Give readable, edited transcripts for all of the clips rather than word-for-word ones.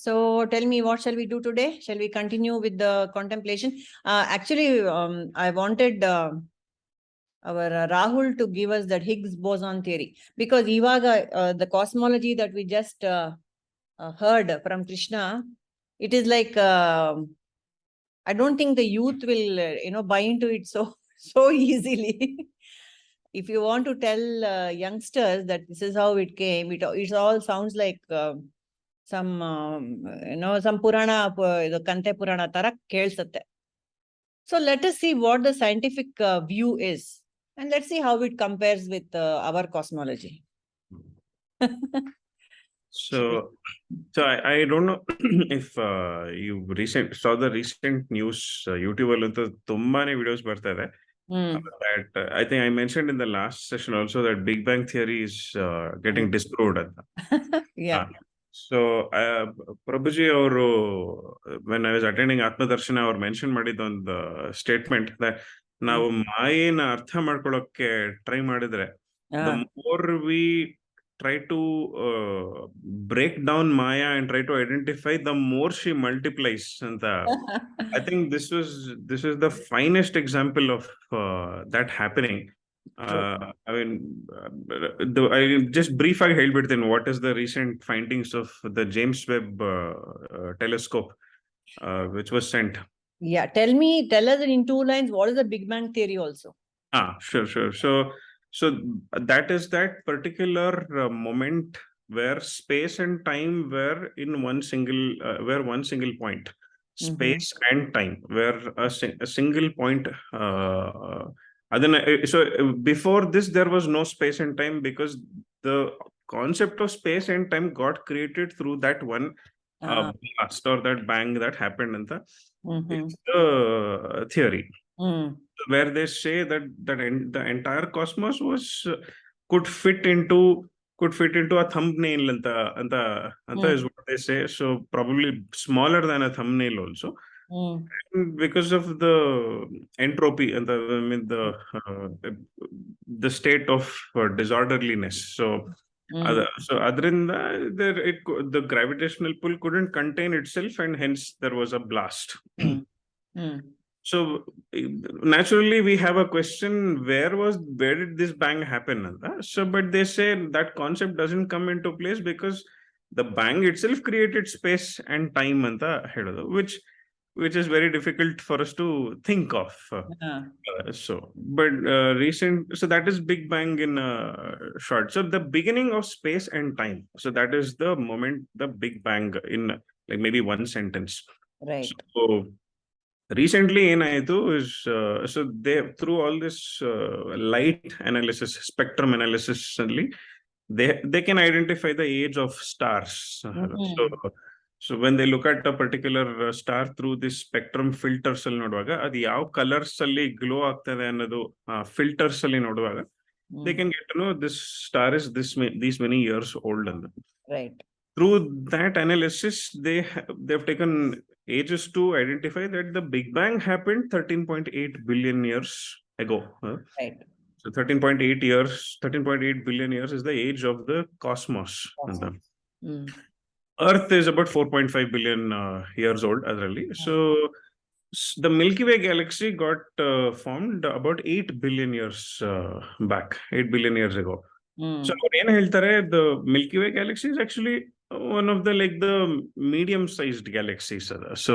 So tell me, what shall we do today? Shall we continue with the contemplation? Actually, I wanted our Rahul to give us that Higgs boson theory, because Ivaga, the cosmology that we just heard from Krishna, it is like I don't think the youth will buy into it so easily. If you want to tell youngsters that this is how it came, it all sounds like some some Purana, the Kante Purana ತರ ಕೇಳ್ಸತ್ತೆ. So let us see what the scientific view is, and let's see how it compares with our cosmology. So I don't know if you saw the recent news YouTube allantೂ ತುಂಬಾನೇ videos ಬರ್ತಾ ಇದೆ. That I think I mentioned in the last session also that Big Bang theory is getting disproved ಅಂತ. Yeah. So Prabhuji ಅವರು when I was attending Atma Darshana ಅವರು mention ಮಾಡಿದ ಒಂದು statement that ನಾವು ಮಾಯೆನ ಅರ್ಥ ಮಾಡ್ಕೊಳ್ಳೋಕೆ ಟ್ರೈ ಮಾಡಿದ್ರೆ the more we try to break down Maya and try to identify, the more she multiplies. And I think this is the finest example of that happening. I mean, I just brief I ಹೇಳ್ಬಿಡ್ತೀನಿ what is the recent findings of the James Webb telescope which was sent. Yeah, tell us in 2 lines what is the Big Bang theory also. Sure. So that is that particular moment where space and time were in one single point. Space and time were a single point. So before this, there was no space and time, because the concept of space and time got created through that one blast or that bang that happened in the theory. Where they say that the entire cosmos could fit into a thumbnail and is what they say. So probably smaller than a thumbnail also. And because of the entropy and the state of disorderliness. So adrinda the gravitational pull couldn't contain itself, and hence there was a blast. So naturally we have a question, where did this bang happen? So but they say that concept doesn't come into place because the bang itself created space and time which is very difficult for us to think of. So that is Big Bang in short. So the beginning of space and time, so that is the moment, the Big Bang, in like maybe one sentence. Right. So recently is so they, through all this light analysis, spectrum analysis, only they can identify the age of stars. So when they look at a particular star through this spectrum filters ಅಲ್ಲಿ ನೋಡುವಾಗ ಅದು ಯಾವ colours ಅಲ್ಲಿ glow ಆಗ್ತದೆ ಅನ್ನೋದು filters ಅಲ್ಲಿ ನೋಡುವಾಗ they can get to know this star is these many years old. Right. Through that analysis, they've taken ages to identify that the Big Bang happened 13.8 billion years ago. Right. So 13.8 billion years is the age of the cosmos. Earth is about 4.5 billion years old, adರಲ್ಲಿ. So the Milky Way galaxy got formed about 8 billion years back, 8 billion years ago. So ಏನು ಹೇಳ್ತಾರೆ, the Milky Way galaxy is actually one of the medium-sized galaxies. So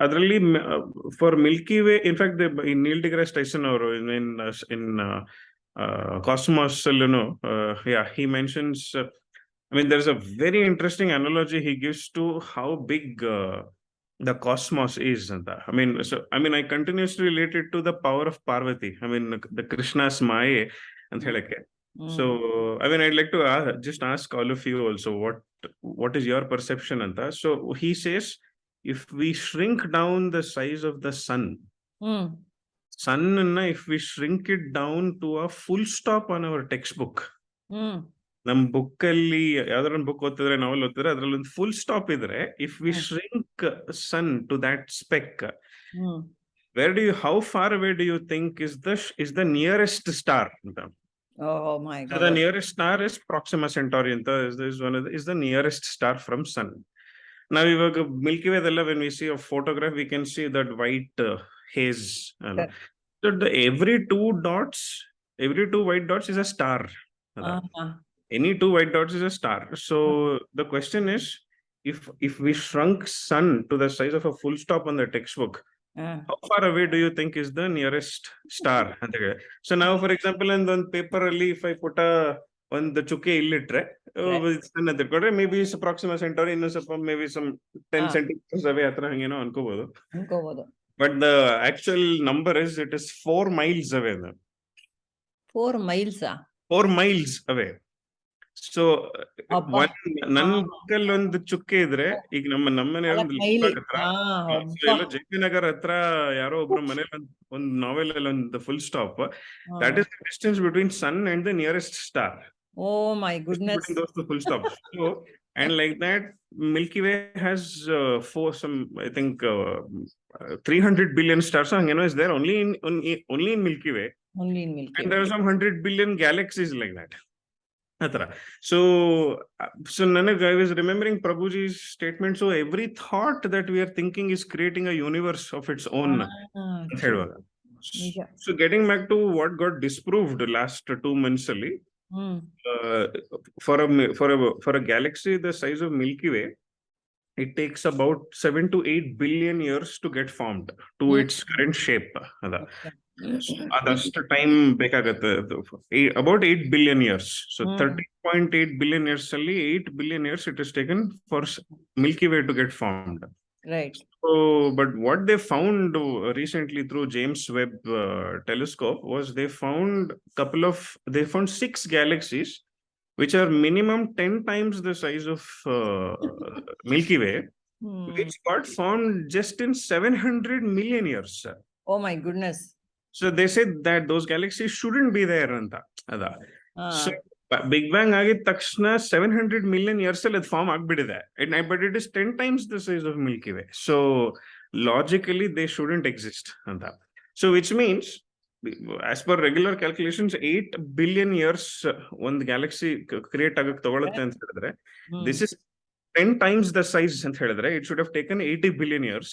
adರಲ್ಲಿ for Milky Way, in fact, Neil deGrasse Tyson ಅವರು in Cosmos, he mentions. I mean, there's a very interesting analogy he gives to how big the cosmos is. I continuously relate it to the power of Parvati. I mean, the Krishna's Maya and helake. So I'd like to just ask all of you also, what is your perception on that? So he says, if we shrink down the size of the sun, if we shrink it down to a full stop on our textbook, ನಮ್ book ಅಲ್ಲಿ ಯಾವ್ದಾರ ಒಂದು book ಓದಿದ್ರೆ, ನಾವೆಲ್ ಓದಿದ್ರೆ ಅದ್ರಲ್ಲಿ ಒಂದು full stop ಇದ್ರೆ, if we shrink sun to that speck, how far away do you think is the nearest star? Oh my So God. the nearest star is Proxima Centauri. Is the nearest star from Sun. Now, Milky Way, when we see a photograph, we can see that white haze. Correct. So every two white dots is a star. Uh-huh. Any two white dots is a star. So the question is, if we shrunk Sun to the size of a full stop on the textbook, how far away do you think is the nearest star? So now, for example, in the paper, if I put the chukke illiterate, maybe it's Proxima Centauri, maybe some 10 centimeters away. But the actual number is, it is 4 miles away. 4 miles. 4 miles away. So ಅಬ್ಬಾ. ನನ್ನ ಬುಕ್ಕಲ್ಲಿ ಒಂದು ಚುಕ್ಕೆ ಇದ್ರೆ, ಈಗ ನಮ್ಮನೆ mile. ಎಲ್ಲ JP Nagar ಹತ್ರ ಯಾರೋ ಒಬ್ರು ಮನೇಲಿ ಒಂದು ನಾವೆಲ್ ಅಲ್ಲಿ ಒಂದು full stop. That is the distance between Sun and the nearest star. Oh my goodness. Between those two full stops. So, and like that, Milky Way has I think 300 billion stars. Is there only in Milky Way. Only in Milky Way. And there are some 100 billion galaxies like that. So I was remembering Prabhuji's statement. So every thought that we are thinking is creating a universe of its own. So getting back to what got disproved last 2 months only, for a galaxy the size of Milky Way, it takes about 7 to 8 billion years to get formed to its current shape. That's time about 8 billion years. So 13.8 billion years, 8 billion years it has taken for Milky Way to get formed. Right. So, but what they found recently through James Webb telescope was they found 6 galaxies which are minimum 10 times the size of Milky Way, which got formed just in 700 million years. Oh my goodness. So they said that those galaxies shouldn't be there. So Big Bang agid takshana 700 million years al form agbidide. But it is 10 times the size of Milky Way. So logically they shouldn't exist. So which means, as per regular calculations, 8 billion years one galaxy create agak togolutte anta helidre, this is 10 times the size anta helidre, it should have taken 80 billion years.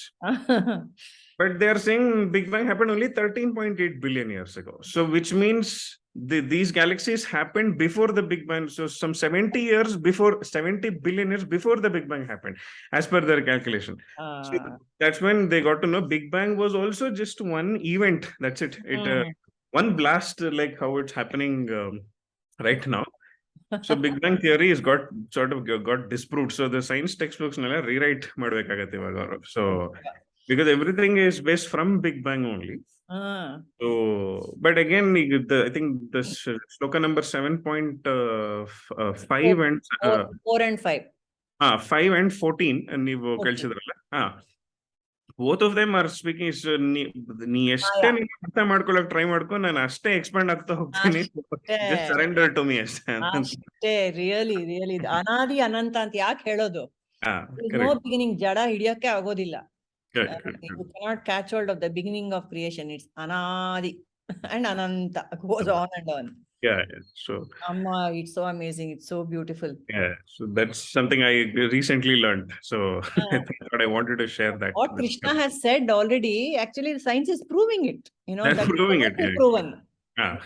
But they are saying Big Bang happened only 13.8 billion years ago. So which means these galaxies happened before the Big Bang. So some 70 billion years before the Big Bang happened, as per their calculation. So that's when they got to know Big Bang was also just one event. That's it. One blast, like how it's happening right now. So Big Bang theory has got disproved. So the science textbooks rewrite madbekagate ivaga. So because everything is based from Big Bang only. So, but again, I think this shloka number 7.5 and 4 and 5. 5 and 14, and both of them are speaking. Nee eshte artha madkolak try madko, nanu ashte expand agta hogtini. Just surrender to me. Really anadi ananta anta yak helodu. There is no beginning. Jada hidiyake agodilla. You cannot catch hold of the beginning of creation. It's anadi and ananta, goes on and on. Yeah. So Amma, it's so amazing. It's so beautiful. Yeah. So that's something I recently learned. So I thought I wanted to share that. What Krishna has said already, actually the science is proving it. They're proving it. Proven. Yeah.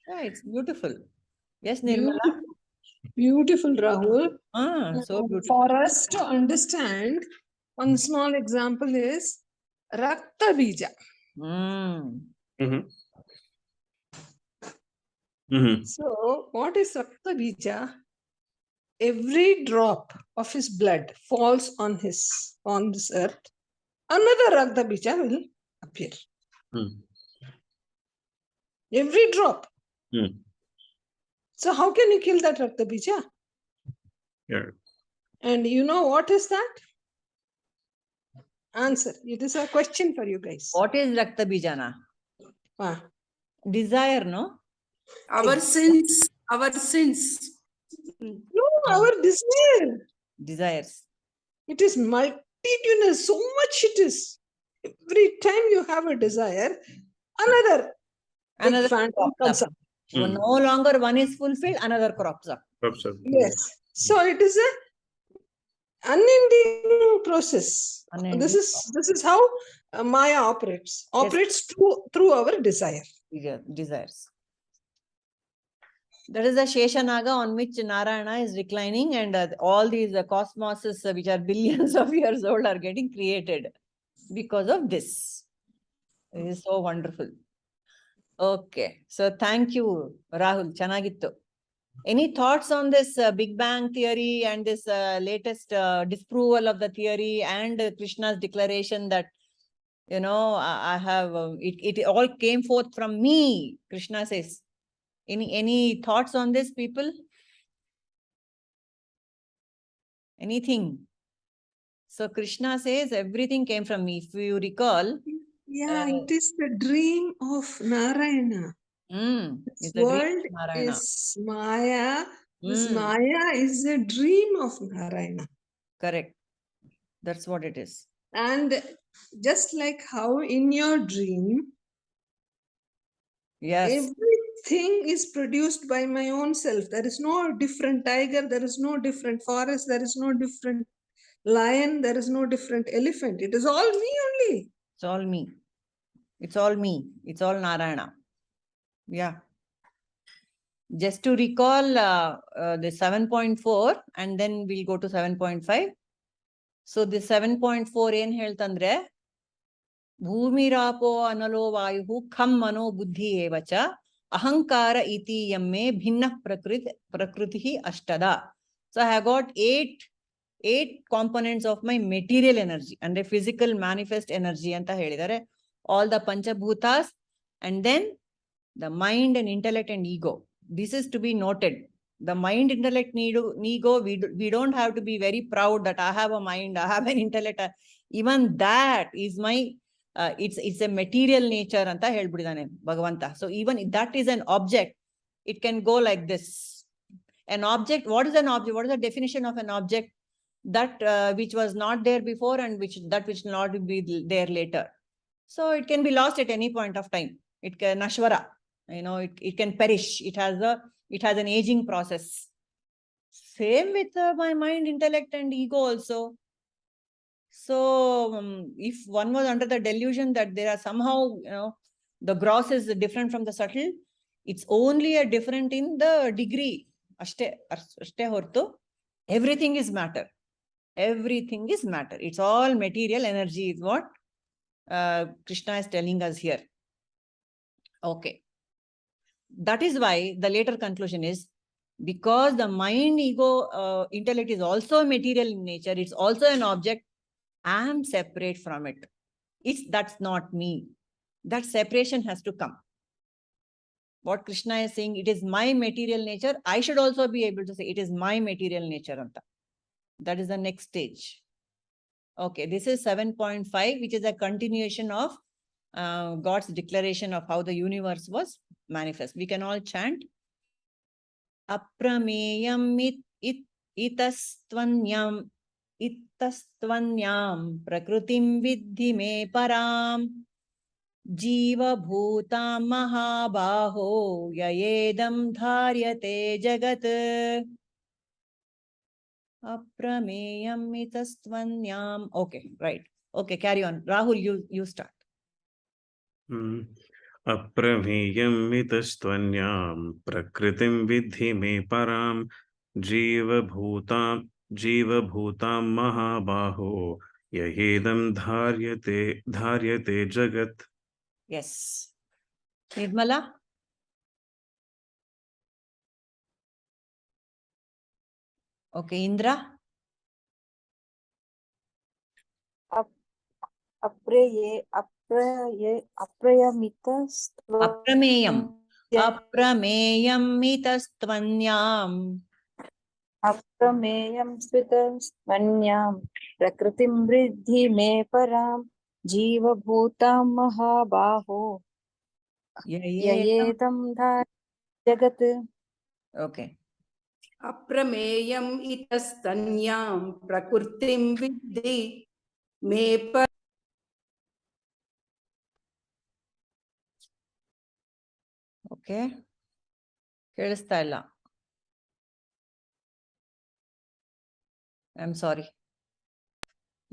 It's beautiful. Yes, Nirmala. Beautiful, Rahul. So beautiful. For us to understand, one small example is Rakta Bija. So, what is Rakta Bija? Every drop of his blood falls on this earth, another Rakta Bija will appear. Every drop. So how can you kill that Rakta Bija? Yeah. And you know what is that? Answer. It is a question for you guys. What is Rakta Bijana? Desire, no? Our sins. No, our desire. Desires. It is multitudinous. So much it is. Every time you have a desire, another phantom comes up. No longer one is fulfilled, another crops up. Yes. So it is a unending process. Unending This is how Maya operates. Operates through our desire. Desires. That is the Sheshanaga on which Narayana is reclining, and all these cosmoses which are billions of years old are getting created because of this. It is so wonderful. Okay, so thank you, Rahul. Chanagittu. Any thoughts on this Big Bang theory and this latest disproval of the theory and Krishna's declaration that, I have, it all came forth from me, Krishna says. Any thoughts on this, people? Anything? So Krishna says everything came from me. If you recall. Yeah, it is the dream of Narayana. This world is Maya. This Maya is a dream of Narayana. Correct. That's what it is. And just like how in your dream, everything is produced by my own self. There is no different tiger, there is no different forest, there is no different lion, there is no different elephant. It is all me only. It's all me. It's all me. It's all Narayana. Yeah. Just to recall the 7.4 and then we'll go to 7.5. So the 7.4 ಏನ್ ಹೇಳ್ತಂದ್ರೆ ಭೂಮಿರಾಪೋ ಅನಲೋ ವಾಯು ಖಂ ಮನೋ ಬುದ್ಧಿ ಏವಚ ಅಹಂಕಾರ ಇತಿ ಯಮ್ಮೆ ಭಿನ್ನ ಪ್ರಕೃತಿ ಅಷ್ಟದ. So I have got eight components of my material energy and a physical manifest energy ಅಂತ ಹೇಳಿದ್ದಾರೆ. All the panchabhutas and then the mind and intellect and ego. This is to be noted. The mind, intellect, ego, we don't have to be very proud that I have a mind, I have an intellect. Even that is my, it's a material nature anta helbididane Bhagavanta. So even if that is an object, it can go like this. An object, what is an object? What is the definition of an object? That which was not there before and which will not be there later. So it can be lost at any point of time. It can nashvara, it can perish. It has an aging process. Same with my mind, intellect and ego also. So if one was under the delusion that there are somehow, the gross is different from the subtle, it's only a different in the degree. Ashte hortu, everything is matter. Everything is matter. It's all material energy is what Krishna is telling us here. Okay. That is why the later conclusion is, because the mind, ego, intellect is also material in nature, it's also an object, I am separate from it. That's not me. That separation has to come. What Krishna is saying, it is my material nature. I should also be able to say it is my material nature. Anta. That is the next stage. Okay, this is 7.5, which is a continuation of God's declaration of how the universe was manifest. We can all chant. Aprameyam itastvanyam prakritim vidhi me param jiva bhutam mahabaho yayedam dharyate jagat. Aprameyam itastvanyam. Okay, right. Okay, carry on. Rahul, you start. Aprameyyam itastvanyam prakritim vidhi me param jiva bhutam mahabaho yayedam dharyate jagat. Yes. Nirmala? Okay, Indra? Aprameyam itastvanyam prakritim vidhi me param jiva bhutam mahabaho yayedam dharyate jagat. Okay. Aprameyam itastanyam prakurtim vidhi me param. Okay. ಕೇಳಿಸ್ತಾ ಇಲ್ಲ. I'm sorry.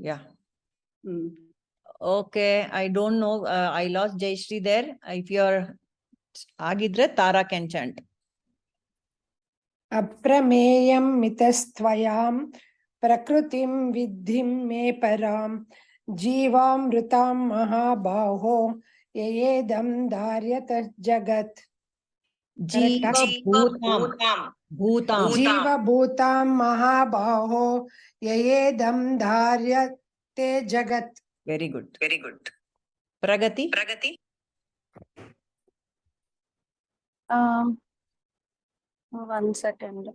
Yeah. Okay, I don't know. I lost Jayashri there. If you're agidre, Tara can chant. अप्रमेयं मितस्त्वयां प्रकृतिं विद्धिं मे परां जीवामृतां महाबाहो ययेदं धार्यत जगत्. जीवभूतां महाबाहो ययेदं धार्यते जगत्. Very good. Pragati. One second.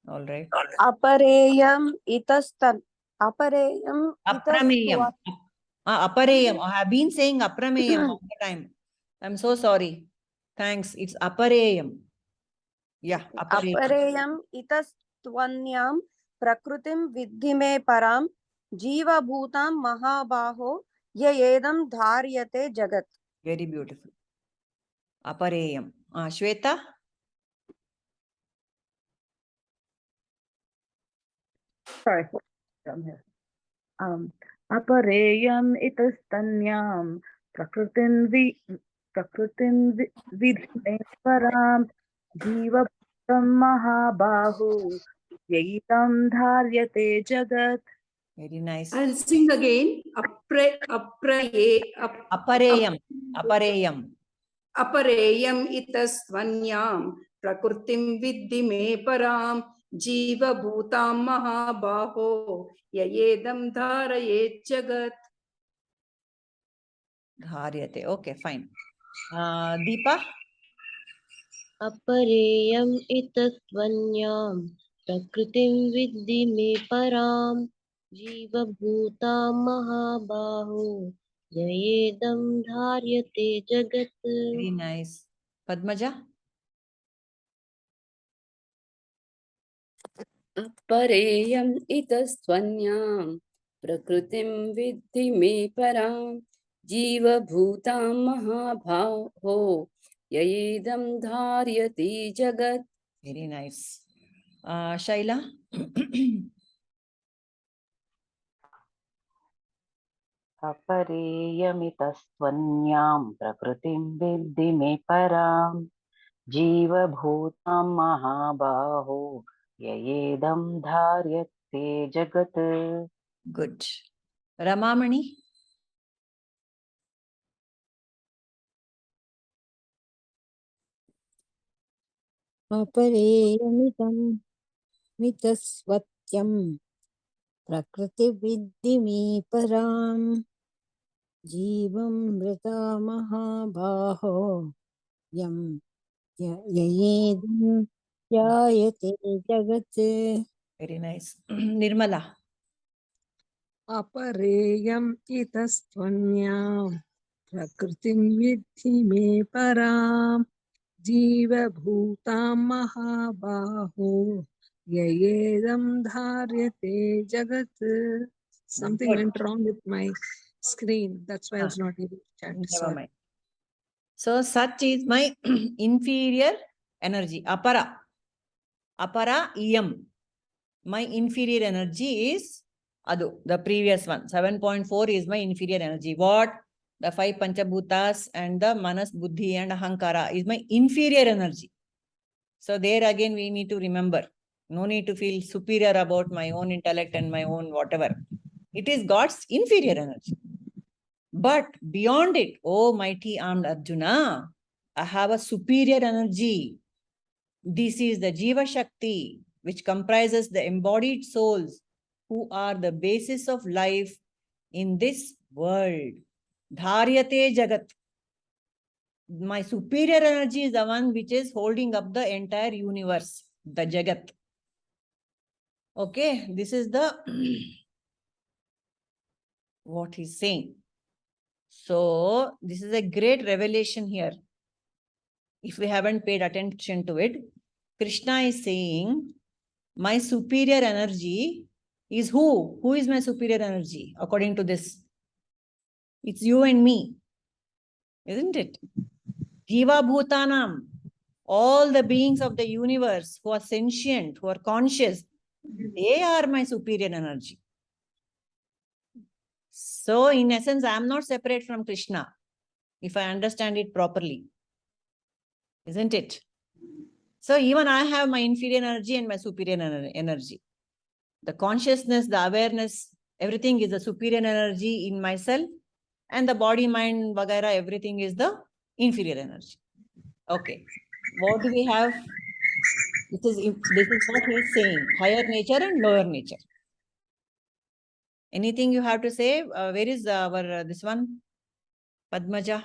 All right. Apareyam itastan. Apareyam Aprameyam. Apareyam. I have been saying aprameyam all the time. I'm so sorry. Thanks. It's apareyam. Yeah. Apareyam itastvanyam prakrutim viddhi me param jiva bhutam mahabaho yayedam dharyate jagat. Very beautiful. Apareyam. Shweta. Sorry. Apareyam itastanyam prakrutim vidhi me param jiva bhutam mahabaho yayedam dharyate jagat. Very nice. I'll sing again. Apareyam. Apareyam itasvanyam prakurtim viddhi me param jiva bhutam mahabaho yayedam dharayet jagat. Dharyate. Okay, fine. Deepa. Apareyam itasvanyam prakritim viddhi me param jiva bhutam mahabaho yayedam dharyate jagat. Very nice. Padmaja. Apareyam itastvanyam prakritim viddhi me param jiva bhutam mahabhaho yayedam dharyati jagat. Very nice. Shaila. अपरेयमितस्त्वन्यां प्रकृतिं विद्धि मे परां जीवभूतां महाबाहो ययेदं धार्यते जगत्. Good. Ramamani. अपरेयमितं मितस्वत्यं प्रकृतिविद्धि मे परां जीवमृता महाबाहो ययेदं ध्यायते जगत्. Very nice. Nirmala. अपरेयम् इतस्त्वन्यां प्रकृतिं विद्धि मे परां जीवभूतां महाबाहो ययेदं धार्यते जगत्. Something went wrong with my screen. That's why I was not able to chat. Never mind. So such is my inferior energy. Apara iyam. My inferior energy is adu, the previous one. 7.4 is my inferior energy. What? The 5 Panchabhutas and the Manas, Buddhi and Ahankara is my inferior energy. So there again we need to remember. No need to feel superior about my own intellect and my own whatever. It is God's inferior energy. But beyond it, oh mighty armed Arjuna, I have a superior energy. This is the Jiva Shakti, which comprises the embodied souls who are the basis of life in this world. Dharyate Jagat. My superior energy is the one which is holding up the entire universe, the Jagat. Okay, this is the what he's saying. So this is a great revelation here. If we haven't paid attention to it, Krishna is saying, my superior energy is who? Who is my superior energy according to this? It's you and me, isn't it? Jiva Bhutanam. All the beings of the universe who are sentient, who are conscious, they are my superior energy. So in essence, I am not separate from Krishna, if I understand it properly. Isn't it? So even I have my inferior energy and my superior energy. The consciousness, the awareness, everything is the superior energy in myself, and the body, mind, vagaira, everything is the inferior energy. Okay. What do we have? This is what he is saying, higher nature and lower nature. Anything you have to say? Where is our this one? Padmaja?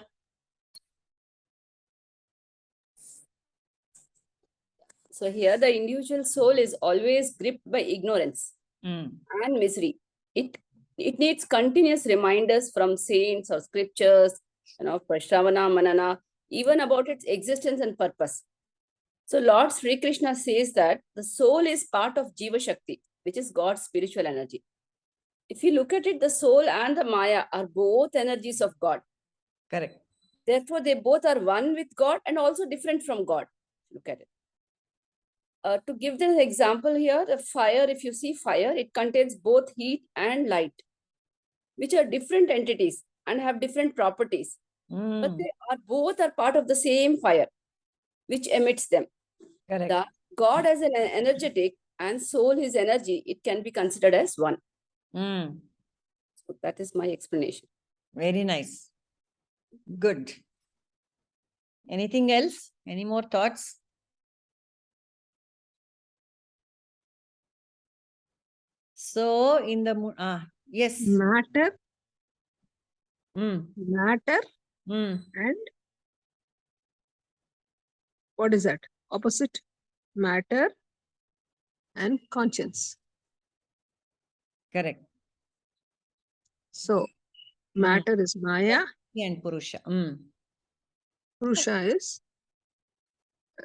So here the individual soul is always gripped by ignorance and misery. It needs continuous reminders from saints or scriptures, for Shravana, Manana, even about its existence and purpose. So Lord Sri Krishna says that the soul is part of Jiva Shakti, which is God's spiritual energy. If you look at it, the soul and the Maya are both energies of God. Correct. Therefore, they both are one with God and also different from God. Look at it. To give the example here, the fire, if you see fire, it contains both heat and light, which are different entities and have different properties. But they are both are part of the same fire, which emits them. Correct. The God as an energetic and soul is energy, it can be considered as one. So that is my explanation. Very nice. Good. Anything else? Any more thoughts? So in the yes. Matter, Mm. matter, Mm. and what is that? Opposite? Matter and conscience. Correct. So, matter is Maya, And Purusha. Purusha is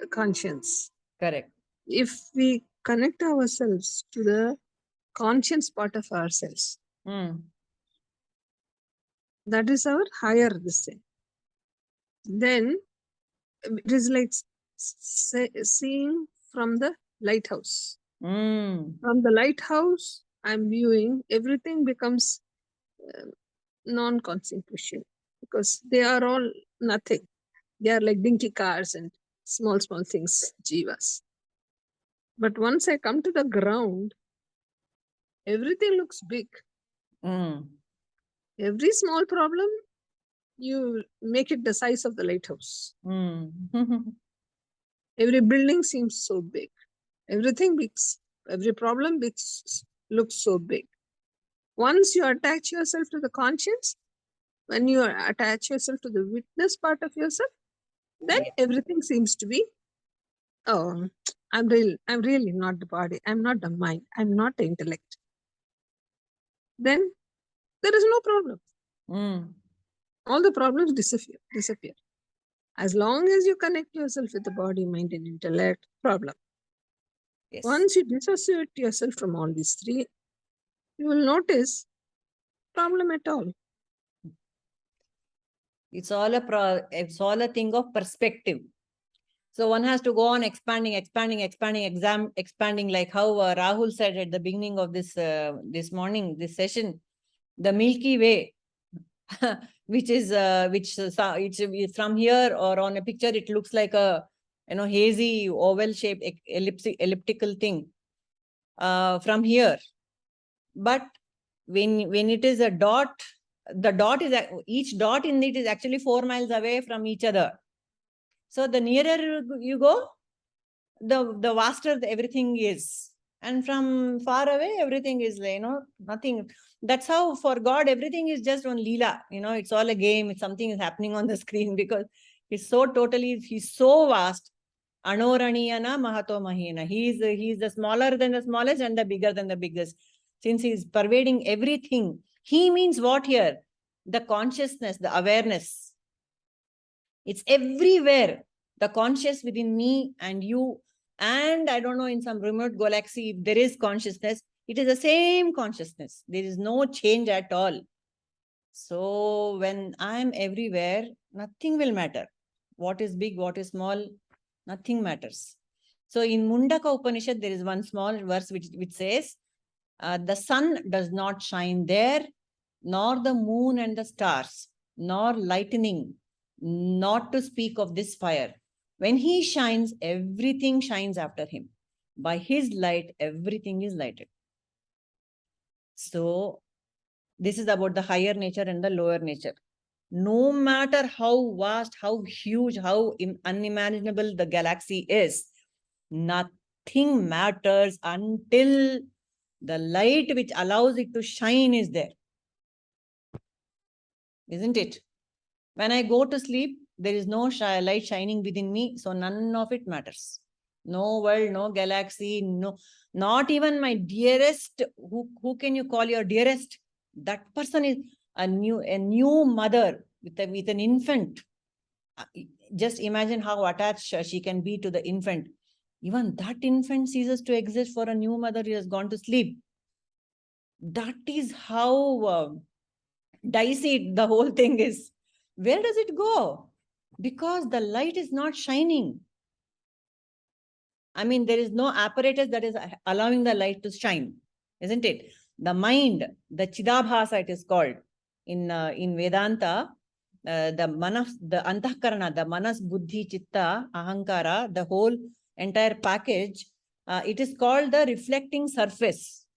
conscience. Correct. If we connect ourselves to the conscience part of ourselves, that is our higher this thing. Then it is like seeing from the lighthouse. From the lighthouse, I'm viewing, everything becomes non-consequential because they are all nothing. They are like dinky cars and small things, jivas. But once I come to the ground, everything looks big. Every small problem, you make it the size of the lighthouse. Every building seems so big. Everything big. Every problem looks so big. Once you attach yourself to the conscience, when you attach yourself to the witness part of yourself, then everything seems to be, oh, I'm really not the body. I'm not the mind. I'm not the intellect. Then there is no problem. All the problems disappear. As long as you connect yourself with the body, mind, and intellect, problem. Yes. Once you dissociate yourself from all these three, you will notice problem at all. It's all a thing of perspective. So one has to go on expanding, like how Rahul said at the beginning of this session, the Milky Way, which is from here or on a picture, it looks like a hazy oval shaped elliptical thing from here. But when it is a dot, the dot is each dot in it is actually 4 miles away from each other. So the nearer you go, the vaster everything is. And from far away, everything is, nothing. That's how for God, everything is just on Leela. It's all a game. It's something is happening on the screen because he's so vast. Anoraniyana Mahato Mahina. He's the smaller than the smallest and the bigger than the biggest. Since he's pervading everything, he means what here? The consciousness, the awareness. It's everywhere. The conscious within me and you, and I don't know, in some remote galaxy, if there is consciousness, it is the same consciousness. There is no change at all. So when I'm everywhere, nothing will matter. What is big, what is small, Nothing matters. So in Mundaka Upanishad, there is one small verse which says, the sun does not shine there, nor the moon and the stars, nor lightning, not to speak of this fire. When he shines, everything shines after him. By his light, everything is lighted. So this is about the higher nature and the lower nature. No matter how vast, how huge, how unimaginable the galaxy is, nothing matters until the light which allows it to shine is there. Isn't it? When I go to sleep, there is no light shining within me, so none of it matters. No world, no galaxy, no, not even my dearest. Who can you call your dearest? That person is a new mother with an infant. Just imagine how attached she can be to the infant. Even that infant ceases to exist for a new mother who has gone to sleep. That is how dicey the whole thing is. Where does it go? Because the light is not shining. I mean, there is no apparatus that is allowing the light to shine, isn't it? The mind, the Chidabhasa it is called in Vedanta, the manas, the antahkarana, the manas, buddhi, chitta, ahankara, the whole entire package, it is called the reflecting surface.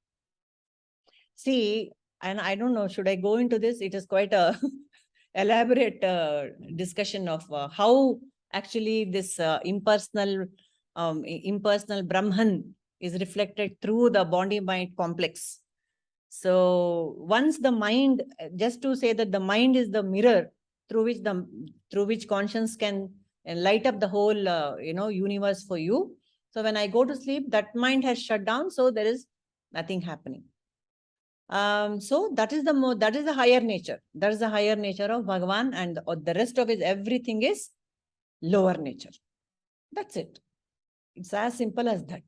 See, and I don't know, should I go into this? It is quite a elaborate discussion of how actually this impersonal Brahman is reflected through the body-mind complex. So once the mind, just to say that the mind is the mirror through which conscience can light up the whole universe for you. So when I go to sleep, that mind has shut down, so there is nothing happening. So that is the higher nature. That is the higher nature of Bhagavan, and the rest of it, everything is lower nature. That's it. It's as simple as that.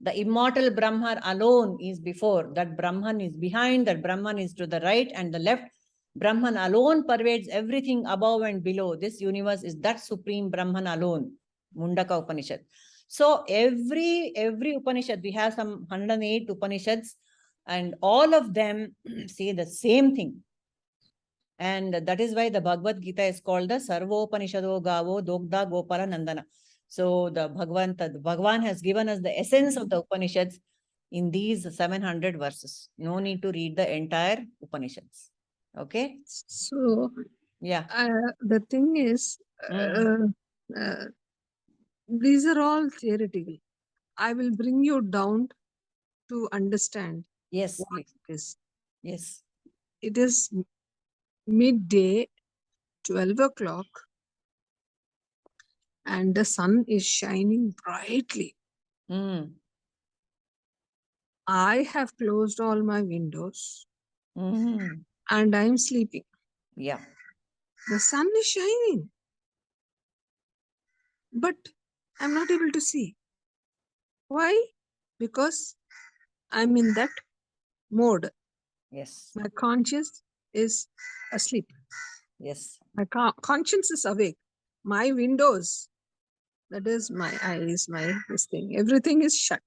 The immortal Brahman alone is before, that Brahman is behind, that Brahman is to the right and the left. Brahman alone pervades everything above and below. This universe is that supreme Brahman alone. Mundaka Upanishad. So every Upanishad, we have some 108 Upanishads, and all of them say the same thing. And that is why the Bhagavad Gita is called the Sarvopanishado Gavo Dogda Gopala Nandana. So the Bhagavan has given us the essence of the Upanishads in these 700 verses. No need to read the entire Upanishads. Okay? So, yeah. The thing is, these are all theoretical. I will bring you down to understand. Yes, what please. it is. Yes. It is midday, 12 o'clock, and the sun is shining brightly. I have closed all my windows and I'm sleeping. Yeah. The sun is shining, but I'm not able to see. Why? Because I'm in that mode. Yes. My conscience is asleep. Yes. My conscience is awake. My windows, that is my eyes, this thing, everything is shut.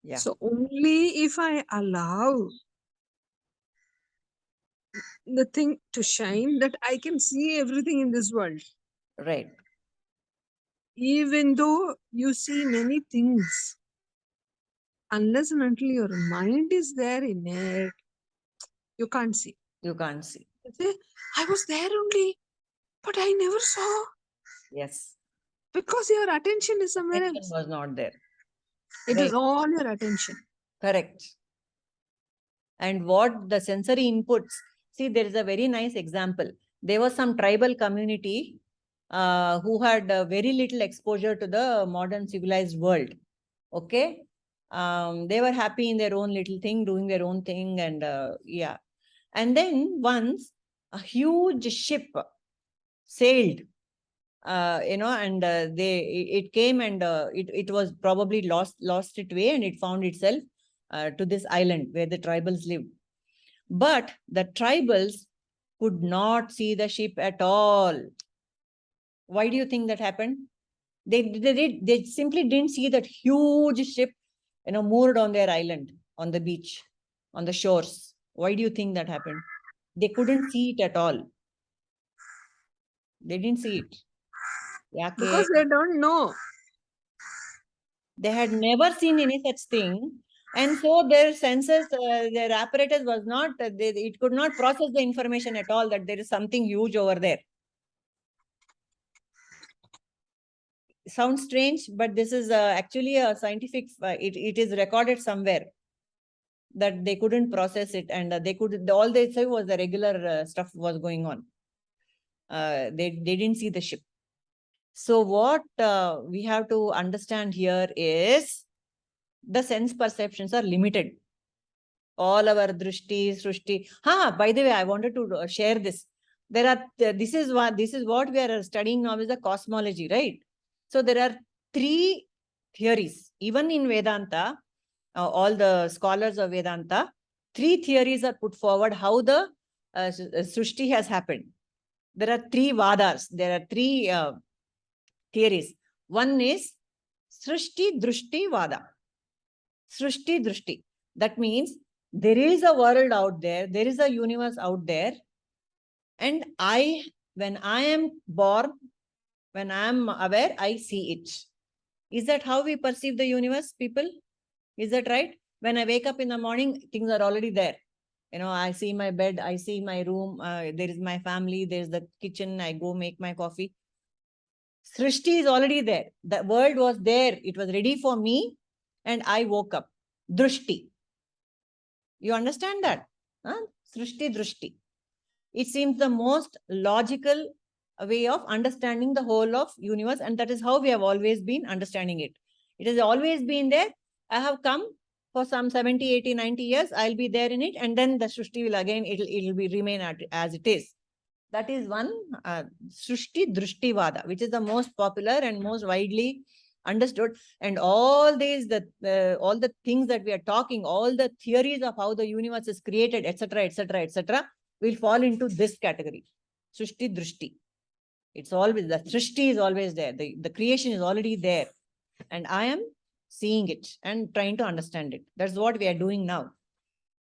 Yeah. So only if I allow the thing to shine, that I can see everything in this world. Right. Even though you see many things, unless and until your mind is there in it, you can't see. You can't see. You say, I was there only, but I never saw. Yes. Because your attention is somewhere Attention else. was not there. It Right. is all your attention. Correct. And what the sensory inputs, see, there is a very nice example. There was some tribal community who had very little exposure to the modern civilized world. Okay. They were happy in their own little thing, doing their own thing, and yeah. And then once a huge ship sailed, and it came, and it was probably lost its way, and it found itself to this island where the tribals lived. But the tribals could not see the ship at all. Why do you think that happened? They simply didn't see that huge ship, moored on their island, on the beach, on the shores. Why do you think that happened? They couldn't see it at all. They didn't see it. Yake? Because they don't know. They had never seen any such thing. And so their senses, their apparatus was not, it could not process the information at all that there is something huge over there. Sounds strange, but this is actually a scientific, it is recorded somewhere that they couldn't process it, and all they said was the regular stuff was going on. They didn't see the ship. So what we have to understand here is the sense perceptions are limited. All our drishti, srushti. By the way, I wanted to share this. This is what we are studying now is the cosmology, right? So there are 3 theories. Even in Vedanta, all the scholars of Vedanta, 3 theories are put forward how the srushti has happened. There are 3 vadas. There are 3 theories. One is srushti drushti vada. Srushti drushti. That means there is a world out there. There is a universe out there. And when I am born, when I am aware, I see it. Is that how we perceive the universe, people? Is that right? When I wake up in the morning, things are already there. I see my bed, I see my room, there is my family, there's the kitchen, I go make my coffee. Srishti is already there. The world was there. It was ready for me. And I woke up. Drushti. You understand that? Srishti, drushti. It seems the most logical way of understanding the whole of universe. And that is how we have always been understanding it. It has always been there. I have come for some 70, 80, 90 years. I'll be there in it. And then the Srishti will again, it'll be remain as it is. That is one Srishti Drushti Vada, which is the most popular and most widely understood. And all these, all the things that we are talking, all the theories of how the universe is created, etc., etc., etc., will fall into this category. Srishti Drushti. It's always, the Srishti is always there. The creation is already there. And I am seeing it and trying to understand it. That's what we are doing now.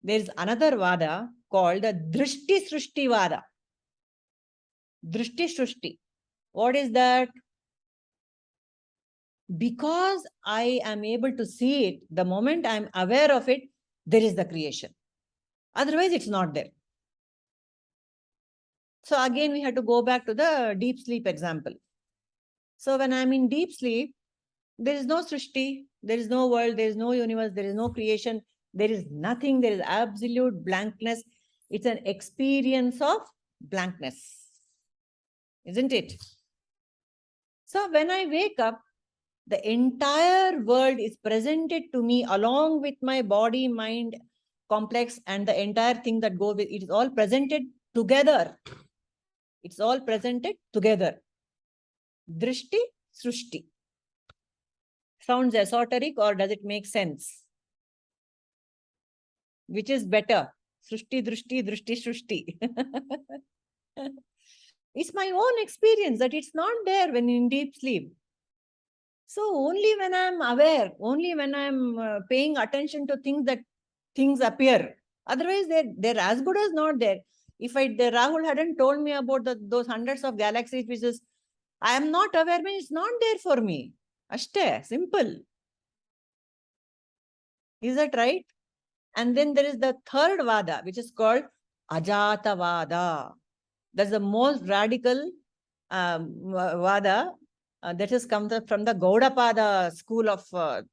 There's another Vada called the Drishti Srishti Vada. Drishti Srishti. What is that? Because I am able to see it, the moment I'm aware of it, there is the creation. Otherwise, it's not there. So again, we have to go back to the deep sleep example. So when I'm in deep sleep, there is no Srishti, there is no world, there is no universe, there is no creation, there is nothing, there is absolute blankness. It's an experience of blankness. Isn't it? So when I wake up, the entire world is presented to me along with my body, mind, complex, and the entire thing that goes with it. Is all presented together. It's all presented together. Drishti, Srushti. Sounds esoteric, or does it make sense? Which is better? Srushti, Drishti, Drishti, Srushti. It's my own experience that it's not there when in deep sleep. So only when I'm aware, only when I'm paying attention to things appear. Otherwise, they're as good as not there. If Rahul hadn't told me about those hundreds of galaxies, which is, I am not aware, when it's not there for me. Ashte, simple. Is that right? And then there is the third Vada, which is called Ajata Vada. That's the most radical Vada that has come from the Gaudapada school of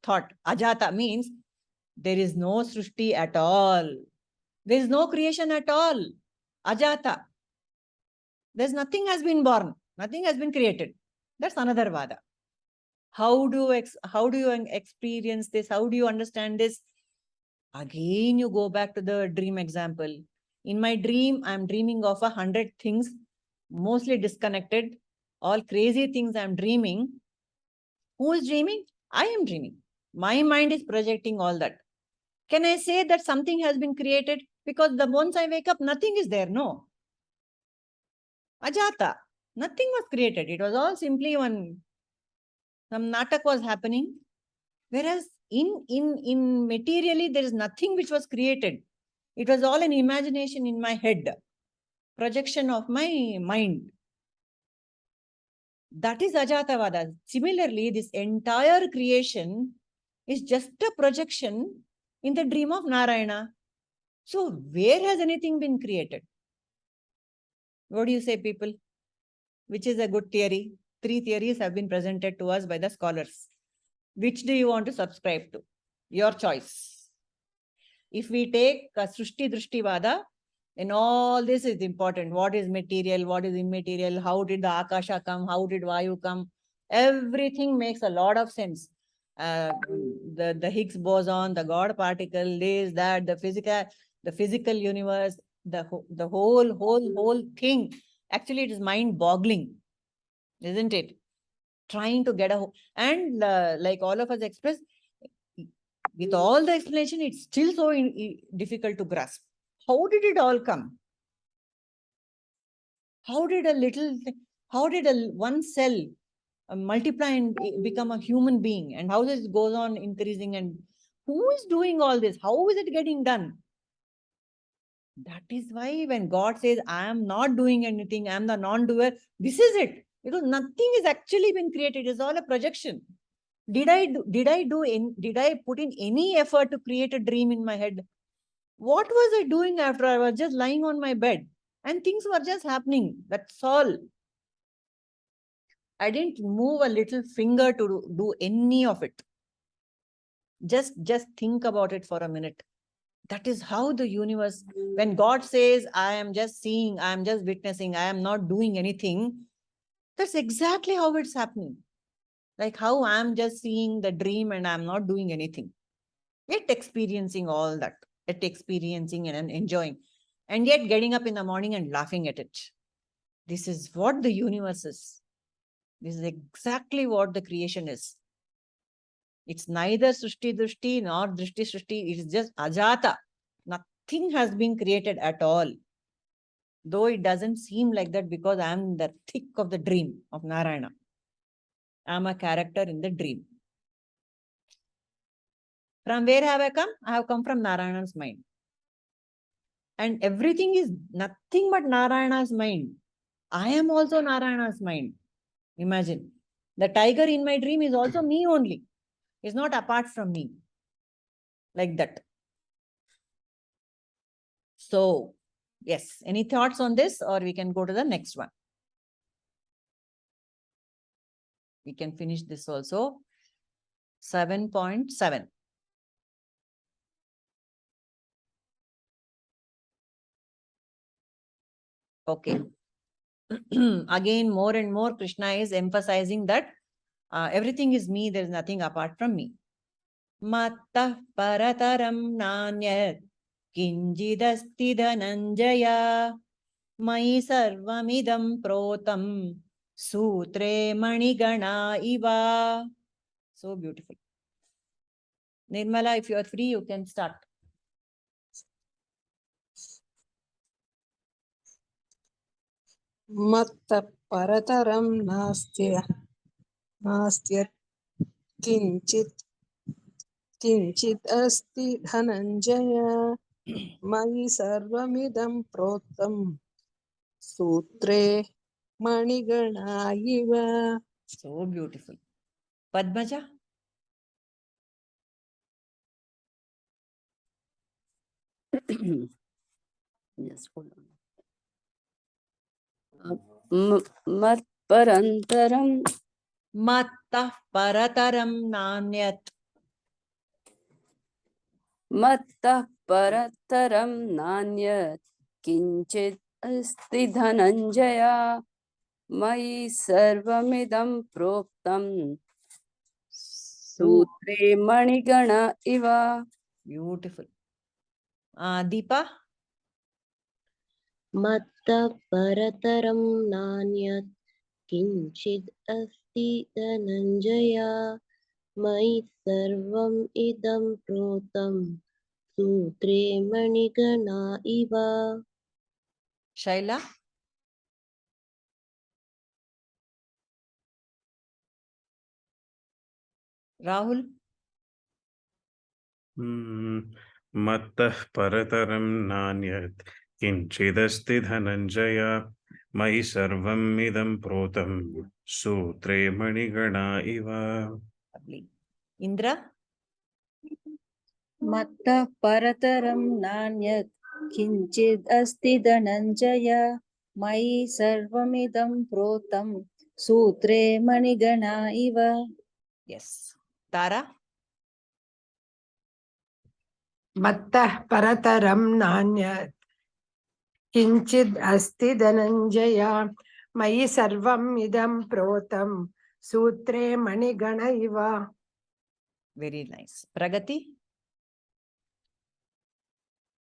thought. Ajata means there is no Srishti at all. There is no creation at all. Ajata. There's nothing has been born. Nothing has been created. That's another Vada. How do you experience this? How do you understand this? Again, you go back to the dream example. In my dream, I'm dreaming of 100 things, mostly disconnected, all crazy things I'm dreaming. Who is dreaming? I am dreaming. My mind is projecting all that. Can I say that something has been created? Because once I wake up, nothing is there, no. Ajata. Nothing was created. It was all simply some natak was happening. Whereas in materially, there is nothing which was created. It was all an imagination in my head, projection of my mind. That is Ajatavada. Similarly, this entire creation is just a projection in the dream of Narayana. So where has anything been created? What do you say, people? Which is a good theory? 3 theories have been presented to us by the scholars. Which do you want to subscribe to? Your choice. If we take Srushti Drishtivada, then all this is important. What is material? What is immaterial? How did the Akasha come? How did Vayu come? Everything makes a lot of sense. The Higgs boson, the God particle, this, that, the physical universe, the whole thing. Actually, it is mind-boggling, isn't it? Trying to get and like all of us express, with all the explanation, it's still so difficult to grasp. How did it all come? How did one cell multiply and become a human being? And how this goes on increasing? And who is doing all this? How is it getting done? That is why when God says, I am not doing anything, I am the non-doer, this is it. Because nothing is actually been created. It's all a projection. Did I put in any effort to create a dream in my head? What was I doing after I was just lying on my bed and things were just happening? That's all. I didn't move a little finger to do any of it. Just think about it for a minute. That is how the universe, when God says, I am just seeing, I am just witnessing, I am not doing anything, that's exactly how it's happening. Like how I am just seeing the dream and I am not doing anything. Yet experiencing all that, yet experiencing and enjoying, and yet getting up in the morning and laughing at it. This is what the universe is. This is exactly what the creation is. It's neither Srushti Drishti nor Drishti Srushti. It is just Ajata. Nothing has been created at all. Though it doesn't seem like that because I am in the thick of the dream of Narayana. I am a character in the dream. From where have I come? I have come from Narayana's mind. And everything is nothing but Narayana's mind. I am also Narayana's mind. Imagine. The tiger in my dream is also me only. It's not apart from me. Like that. So, yes. Any thoughts on this, or we can go to the next one? We can finish this also. 7.7. Okay. Again, more and more, Krishna is emphasizing that everything is me. There is nothing apart from me. Mattah parataram nanyat kinjidasti dhananjaya mai sarvamidam protam sutre manigana iva. So beautiful. Nirmala, if you are free, you can start. Matta parataram nastya kinchit asti dhananjaya mayi sarvamidam protam sutre manigana iva. So beautiful. Padmaja? Just hold on. Mat parantaram. Mattah parataram nanyat. Mattah parataram nanyat kinchit asti dhananjaya mai sarvamidam proktam sutre manigana iva. Beautiful. Deepa? Matta parataram nanyat kinchid asti dhananjaya mai sarvam idam protam sutre manigana iva. Shaila? Rahul? Mattah parataram nanyat kinchidasti dhananjaya mai sarvam idam protam sutre manigana iva. Lovely. Indra? Mattah parataram nanyat kinchid asti dhananjaya mai sarvamidam protam sutre manigana iva. Yes. Tara? Mattah parataram nanyat kinchid asti dhananjaya mayi sarvam idam protam sutre manigana iva. Very nice. Pragati?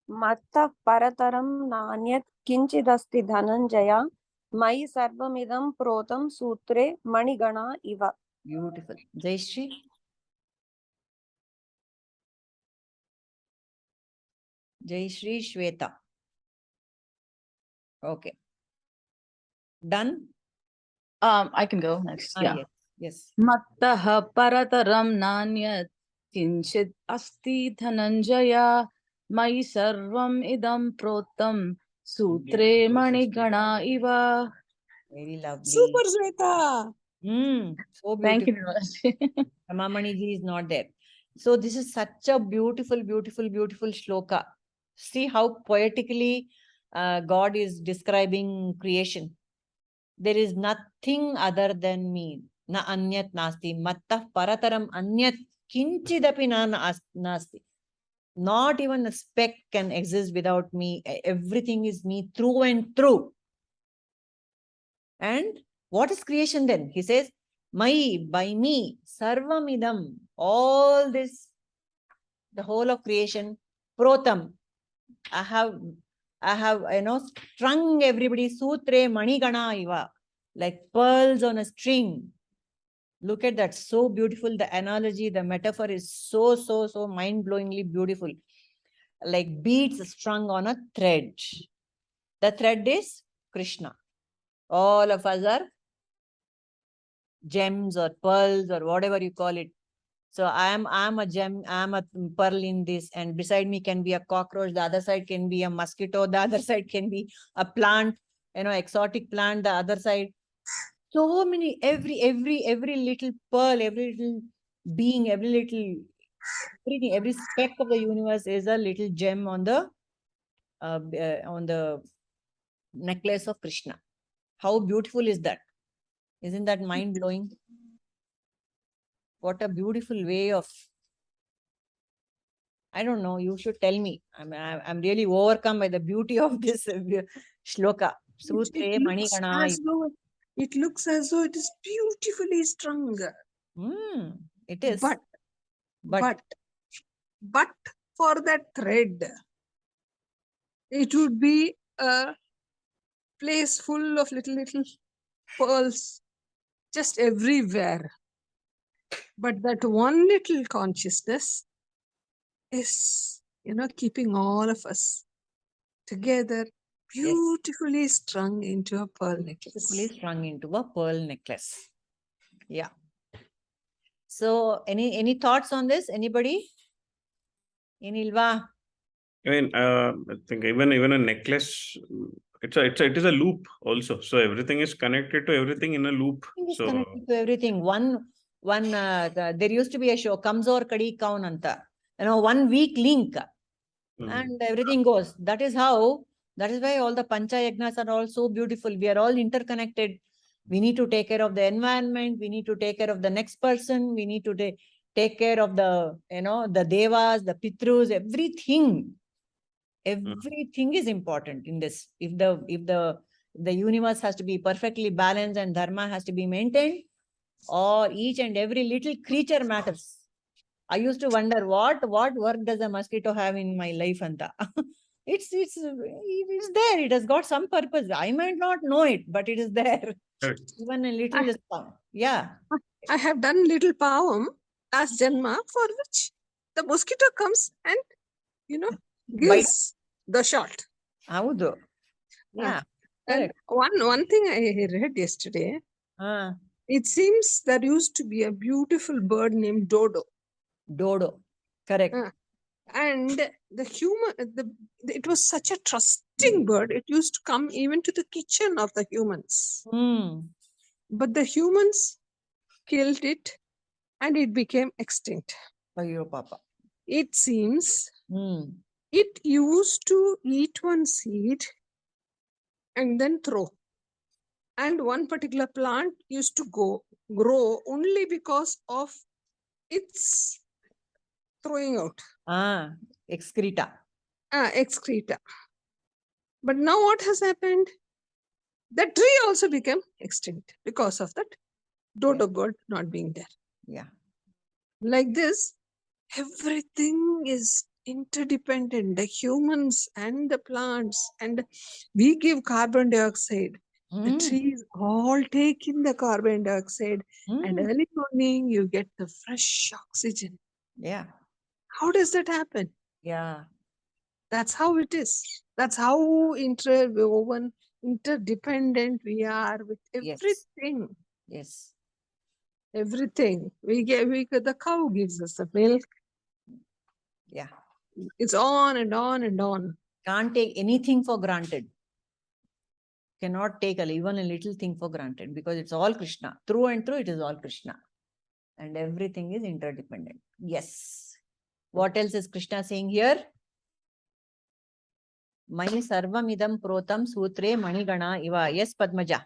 Mattah parataram nanyat kinchidasti dhananjaya mai sarvamidam protam sutre manigana iva. Beautiful. Jayashri? Jayashri Shweta. Okay. Done? I can go next. Yeah. Yes. Yes. Mattah parataram nanyat kinchid asti dhananjaya mai sarvam idam protam sutre manigana iva. Very lovely. Super, Shweta. So Thank you beautiful. very much. Ramamani ji is not there. So this is such a beautiful, beautiful, beautiful shloka. See how poetically God is describing creation. There is nothing other than me. Na anyat nasti. Mattah parataram anyat kinchidapi na nasti. Not even a speck can exist without me. Everything is me through and through. And what is creation then? He says, by me, sarvamidam, all this, the whole of creation, protam. I have, strung everybody, sutre manigana iva, like pearls on a string. Look at that, so beautiful. The analogy, the metaphor is so mind-blowingly beautiful. Like beads strung on a thread. The thread is Krishna. All of us are gems or pearls or whatever you call it. So I'm a gem, I'm a pearl in this, and beside me can be a cockroach, the other side can be a mosquito, the other side can be a plant, exotic plant, the other side. So many, every little pearl, every little being, everything, every speck of the universe is a little gem on the necklace of Krishna. How beautiful is that? Isn't that mind blowing? What a beautiful way of, I don't know, you should tell me. I'm really overcome by the beauty of this shloka. Sutre Manigana. It looks as though it is beautifully strung. It is. But for that thread, it would be a place full of little pearls just everywhere. But that one little consciousness is, keeping all of us together, beautifully strung into a pearl necklace. Beautifully strung into a pearl necklace. Yeah. So, any thoughts on this? Anybody? Inilva? I mean, I think even a necklace, it is a loop also. So everything is connected to everything in a loop. So connected to everything. There used to be a show, Kamzor Kadi Kaun Anta. 1 weak link. And everything goes. That is why all the Pancha Yagnas are all so beautiful. We are all interconnected. We need to take care of the environment. We need to take care of the next person. We need to take care of the devas, the pitrus, everything. Everything is important in this. If the universe has to be perfectly balanced and dharma has to be maintained, or each and every little creature matters. I used to wonder what work does a mosquito have in my life, Anta. It's there. It has got some purpose. I might not know it, but it is there. Even a little. Yeah. I have done little poem last Janma for which the mosquito comes and gives the shot. Yeah. And one thing I read yesterday It seems there used to be a beautiful bird named Dodo. Dodo. Correct. And it was such a trusting bird. It used to come even to the kitchen of the humans. But the humans killed it and it became extinct. Ayyo, Papa. It seems it used to eat one seed and then throw. And one particular plant used to grow only because of its throwing out. Excreta. Excreta. But now what has happened? The tree also became extinct because of that dodo bird not being there. Yeah. Like this, everything is interdependent, the humans and the plants, and we give carbon dioxide. The trees all take in the carbon dioxide, and early morning you get the fresh oxygen. Yeah. How does that happen? Yeah. That's how it is. That's how interwoven, interdependent we are with everything. Yes. Everything. The cow gives us the milk. Yeah. It's on and on and on. Can't take anything for granted. Cannot take even a little thing for granted because it's all Krishna. Through and through, it is all Krishna. And everything is interdependent. Yes. What else is Krishna saying here? Mani sarvam idam protam sutre manigana iva. Yes, Padmaja.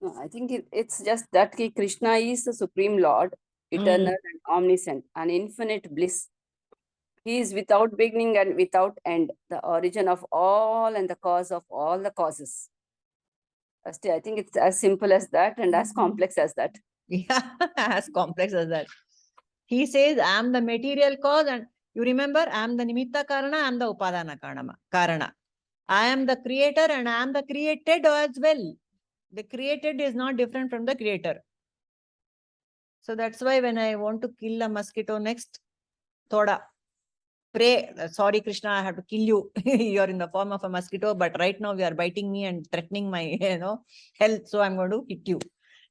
No, I think it's just that Krishna is the Supreme Lord, eternal and omniscient, and infinite bliss. He is without beginning and without end, the origin of all and the cause of all the causes. I think it's as simple as that and as complex as that. Yeah, as complex as that. He says, I am the material cause, and you remember, I am the nimitta karana, I am the upadana karana. I am the creator and I am the created as well. The created is not different from the creator. So that's why when I want to kill a mosquito next, thoda, pray, sorry Krishna, I have to kill you. You're in the form of a mosquito, but right now you are biting me and threatening my health. So I'm going to hit you.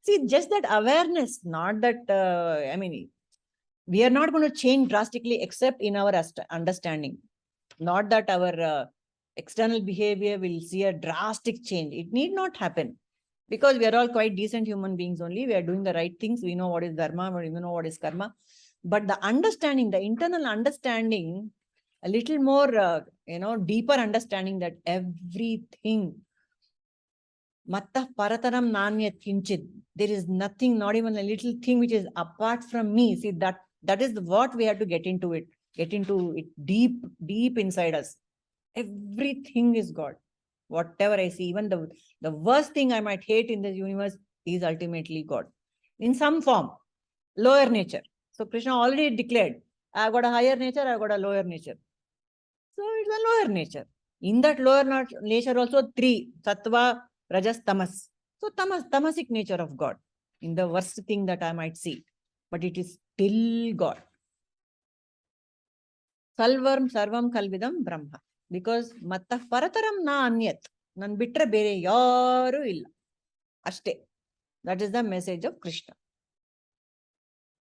See, just that awareness, not that, we are not going to change drastically except in our understanding. Not that our external behavior will see a drastic change. It need not happen because we are all quite decent human beings only. We are doing the right things. We know what is dharma, we know what is karma. But the understanding, the internal understanding, a little more, deeper understanding that everything, matta parataram nanyat kinchit, there is nothing, not even a little thing which is apart from me. See, that is what we have to get into it deep inside us. Everything is God. Whatever I see, even the worst thing I might hate in this universe is ultimately God. In some form, lower nature. So Krishna already declared, I've got a higher nature, I've got a lower nature. So it's a lower nature. In that lower nature also three, sattva, rajas, tamas. So tamasic nature of God. In the worst thing that I might see. But it is still God. Salvarm sarvam kalvidam brahma. Because matta parataram na anyat. Nan bitre bere yaru illa. Ashte. That is the message of Krishna.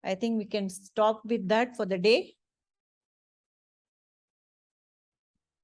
I think we can stop with that for the day.